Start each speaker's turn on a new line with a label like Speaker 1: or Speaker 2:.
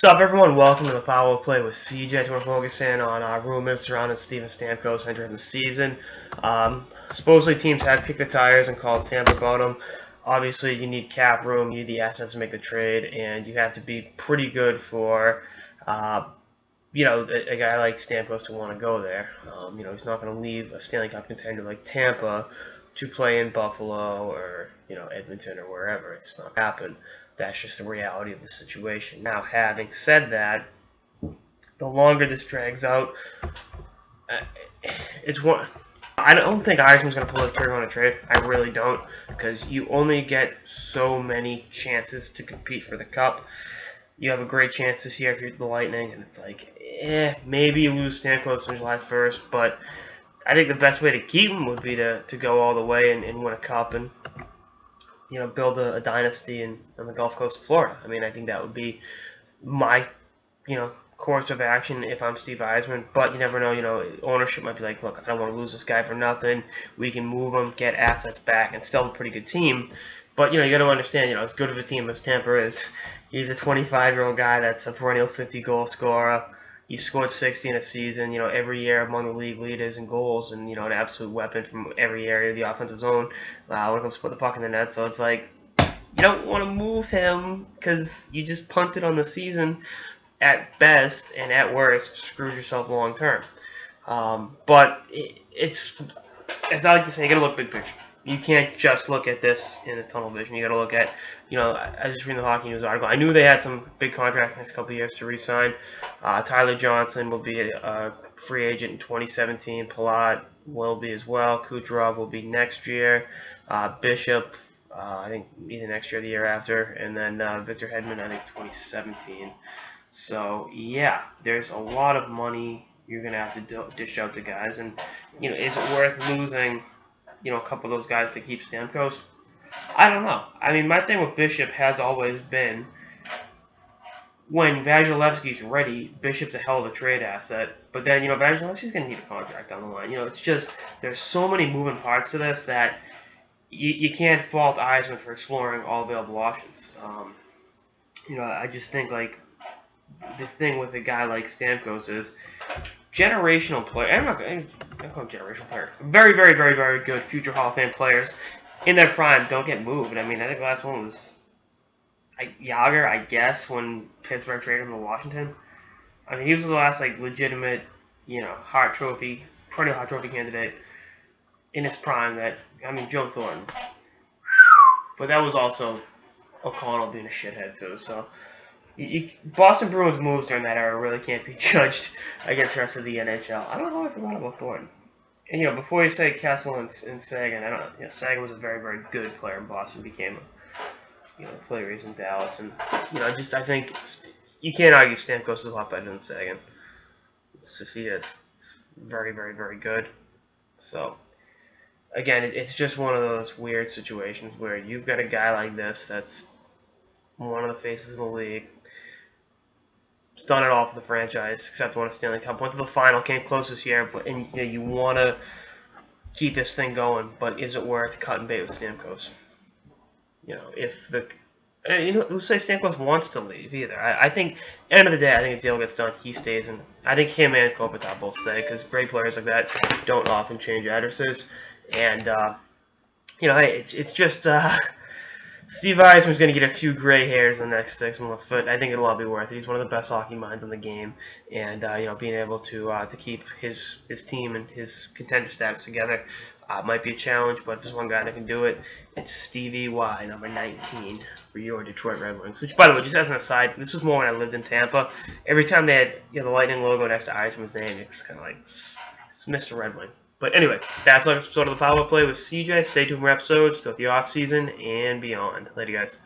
Speaker 1: What's up, everyone? Welcome to the Power Play with CJ. We're focusing on rumors surrounding Steven Stamkos entering the season. Supposedly, teams have kicked the tires and called Tampa about him. Obviously, you need cap room, you need the assets to make the trade, and you have to be pretty good for, uh, a guy like Stamkos to want to go there. He's not going to leave a Stanley Cup contender like Tampa to play in Buffalo or Edmonton or wherever. It's not going to happen. That's just the reality of the situation. Now, having said that, the longer this drags out, it's one. I don't think Eisman's going to pull the trigger on a trade. I really don't, because you only get so many chances to compete for the cup. You have a great chance this year if you're the Lightning, and it's like, maybe you lose Stamkos on July 1st, but I think the best way to keep him would be to go all the way and win a cup and build a dynasty on the Gulf Coast of Florida. I mean, I think that would be my course of action if I'm Steve Eisman. But you never know. Ownership might be like, look, I don't want to lose this guy for nothing. We can move him, get assets back, and still have a pretty good team. But you got to understand, as good of a team as Tampa is, he's a 25-year-old guy that's a perennial 50-goal scorer. He scored 60 in a season, every year among the league leaders in goals, and an absolute weapon from every area of the offensive zone when it comes to put the puck in the net. So it's like, you don't want to move him because you just punted on the season at best, and at worst screwed yourself long term. But it's, as I like to say, you got to look big picture. You can't just look at this in a tunnel vision. You got to look at, I just read the Hockey News article. I knew they had some big contracts next couple of years to re-sign. Tyler Johnson will be a free agent in 2017. Palat will be as well. Kucherov will be next year. Bishop, I think either next year or the year after. And then Victor Hedman, I think 2017. So, yeah, there's a lot of money you're going to have to dish out to guys. And, is it worth losing a couple of those guys to keep Stamkos? I don't know. I mean, my thing with Bishop has always been, when Vasilevsky's ready, Bishop's a hell of a trade asset. But then, Vasilevsky's going to need a contract down the line. It's just, there's so many moving parts to this that you can't fault Eisman for exploring all available options. I just think, the thing with a guy like Stamkos is, generational player. I'm not going to call him generational player. Very, very, very, very good future Hall of Fame players in their prime don't get moved. I mean, I think the last one was Yager, I guess, when Pittsburgh traded him to Washington. I mean, he was the last legitimate, Hart Trophy, perennial Hart Trophy candidate in his prime. Joe Thornton. But that was also O'Connell being a shithead too. So. Boston Bruins moves during that era really can't be judged against the rest of the NHL. I don't know if I forgot about Thornton. And before you say Kessel and Sagan, Sagan was a very, very good player in Boston. Became a player in Dallas, and I think you can't argue Stamkos is a lot better than Sagan. It's just he is. It's very, very, very good. So again, it's just one of those weird situations where you've got a guy like this that's one of the faces of the league. He's done it all for the franchise, except won a Stanley Cup. Went to the final, came close this year, and you want to keep this thing going. But is it worth cutting bait with Stamkos? Who say Stamkos wants to leave either? I think, end of the day, I think a deal gets done. He stays, and I think him and Kopitar both stay because great players like that don't often change addresses. And hey, it's just. Steve Eisman's going to get a few gray hairs in the next 6 months, but I think it'll all be worth it. He's one of the best hockey minds in the game, and being able to keep his team and his contender status together might be a challenge. But if there's one guy that can do it, it's Stevie Y, number 19 for your Detroit Red Wings. Which, by the way, just as an aside, this was more when I lived in Tampa. Every time they had the Lightning logo next to Eisman's name, it was kind of like, it's Mr. Red Wing. But anyway, that's our episode of the Power Play with CJ. Stay tuned for episodes throughout the off season and beyond. Later, guys.